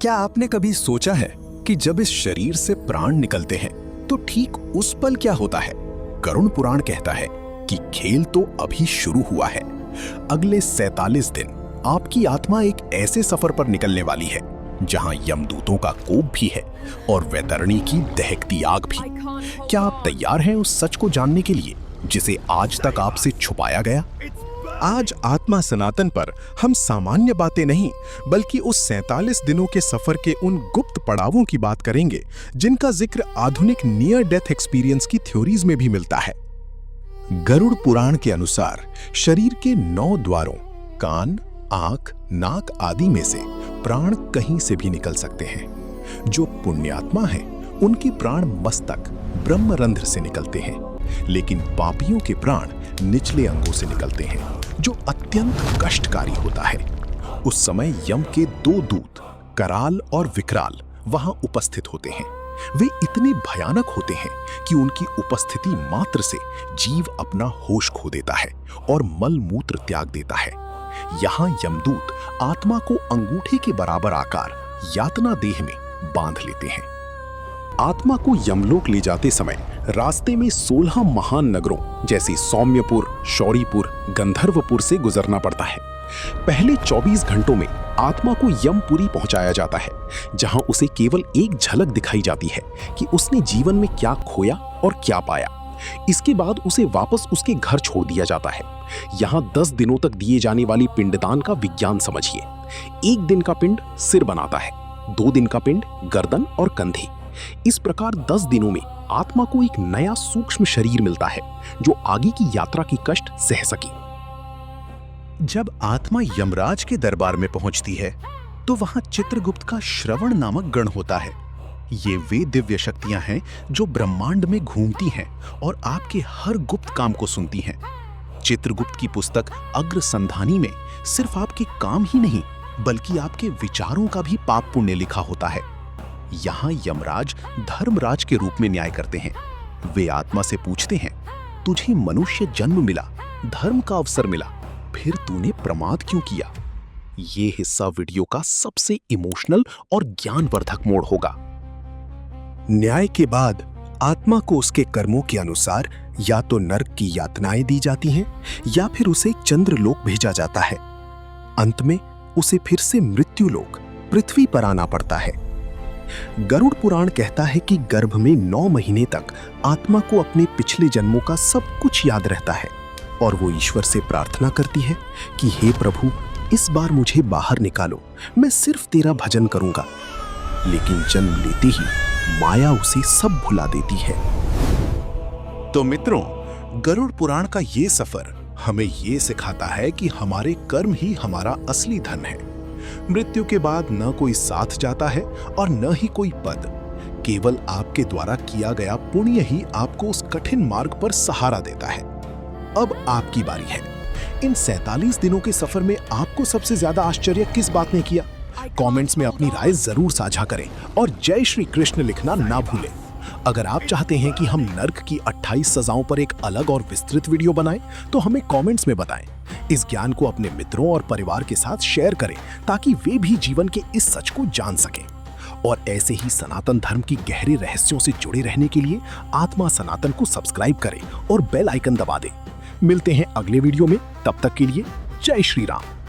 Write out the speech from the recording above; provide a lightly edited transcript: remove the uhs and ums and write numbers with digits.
क्या आपने कभी सोचा है कि जब इस शरीर से प्राण निकलते हैं तो ठीक उस पल क्या होता है? गरुड़ पुराण कहता है कि खेल तो अभी शुरू हुआ है। अगले 47 दिन आपकी आत्मा एक ऐसे सफर पर निकलने वाली है जहां यमदूतों का कोप भी है और वैतरणी की दहकती आग भी। क्या आप तैयार हैं उस सच को जानने के लिए जिसे आज तक आपसे छुपाया गया? आज आत्मा सनातन पर हम सामान्य बातें नहीं बल्कि उस 47 दिनों के सफर के उन गुप्त पड़ावों की बात करेंगे जिनका जिक्र आधुनिक नियर डेथ एक्सपीरियंस की थ्योरीज में भी मिलता है। गरुड़ पुराण के अनुसार शरीर के 9 द्वारों कान, आंख, नाक आदि में से प्राण कहीं से भी निकल सकते हैं। जो पुण्यात्मा हैं, उनके प्राण मस्तक ब्रह्मरंध्र से निकलते हैं, लेकिन पापियों के प्राण निचले अंगों से निकलते हैं, जो अत्यंत कष्टकारी होता है। उस समय यम के 2 दूत कराल और विकराल वहां उपस्थित होते हैं। वे इतने भयानक होते हैं कि उनकी उपस्थिति मात्र से जीव अपना होश खो देता है और मल मूत्र त्याग देता है। यहाँ यमदूत आत्मा को अंगूठे के बराबर आकार यातना देह में बांध लेते हैं। आत्मा को यमलोक ले जाते समय रास्ते में 16 महान नगरों जैसे सौम्यपुर, शौरीपुर, गंधर्वपुर से गुजरना पड़ता है। पहले 24 घंटों में आत्मा को यमपुरी पहुंचाया जाता है, जहां उसे केवल एक झलक दिखाई जाती है कि उसने जीवन में क्या खोया और क्या पाया। इसके बाद उसे वापस उसके घर छोड़ दिया जाता है। यहाँ 10 दिनों तक दिए जाने वाली पिंडदान का विज्ञान समझिए। 1 दिन का पिंड सिर बनाता है, 2 दिन का पिंड गर्दन और कंधे। इस प्रकार 10 दिनों में आत्मा को एक नया सूक्ष्म शरीर मिलता है जो आगे की यात्रा की कष्ट सह सके। जब आत्मा यमराज के दरबार में पहुंचती है तो वहां चित्रगुप्त का श्रवण नामक गण होता है। ये वे दिव्य शक्तियां हैं जो ब्रह्मांड में घूमती हैं और आपके हर गुप्त काम को सुनती हैं। चित्रगुप्त की पुस्तक अग्रसंधानी में सिर्फ आपके काम ही नहीं बल्कि आपके विचारों का भी पाप पुण्य लिखा होता है। यहाँ यमराज धर्मराज के रूप में न्याय करते हैं। वे आत्मा से पूछते हैं, तुझे मनुष्य जन्म मिला, धर्म का अवसर मिला, फिर तूने प्रमाद क्यों किया? ये हिस्सा वीडियो का सबसे इमोशनल और ज्ञानवर्धक मोड़ होगा। न्याय के बाद आत्मा को उसके कर्मों के अनुसार या तो नरक की यातनाएं दी जाती हैं या फिर उसे चंद्रलोक भेजा जाता है। अंत में उसे फिर से मृत्युलोक पृथ्वी पर आना पड़ता है। गरुड़ पुराण कहता है कि गर्भ में 9 महीने तक आत्मा को अपने पिछले जन्मों का सब कुछ याद रहता है और वो ईश्वर से प्रार्थना करती है कि हे प्रभु, इस बार मुझे बाहर निकालो, मैं सिर्फ तेरा भजन करूंगा। लेकिन जन्म लेते ही माया उसे सब भुला देती है। तो मित्रों, गरुड़ पुराण का ये सफर हमें ये सिखाता है कि हमारे कर्म ही हमारा असली धन है। मृत्यु के बाद न कोई साथ जाता है और न ही कोई पद। केवल आपके द्वारा किया गया पुण्य ही आपको उस कठिन मार्ग पर सहारा देता है। अब आपकी बारी है। इन 47 दिनों के सफर में आपको सबसे ज्यादा आश्चर्य किस बात ने किया? कमेंट्स में अपनी राय जरूर साझा करें और जय श्री कृष्ण लिखना ना भूलें। अगर आप चाहते हैं कि हम नर्क की 28 सजाओं पर एक अलग और विस्तृत वीडियो बनाएं, तो हमें कमेंट्स में बताएं। इस ज्ञान को अपने मित्रों और परिवार के साथ शेयर करें ताकि वे भी जीवन के इस सच को जान सकें। और ऐसे ही सनातन धर्म की गहरे रहस्यों से जुड़े रहने के लिए आत्मा सनातन को सब्सक्राइब करें और बेल आइकन दबा दें। मिलते हैं अगले वीडियो में, तब तक के लिए जय श्री राम।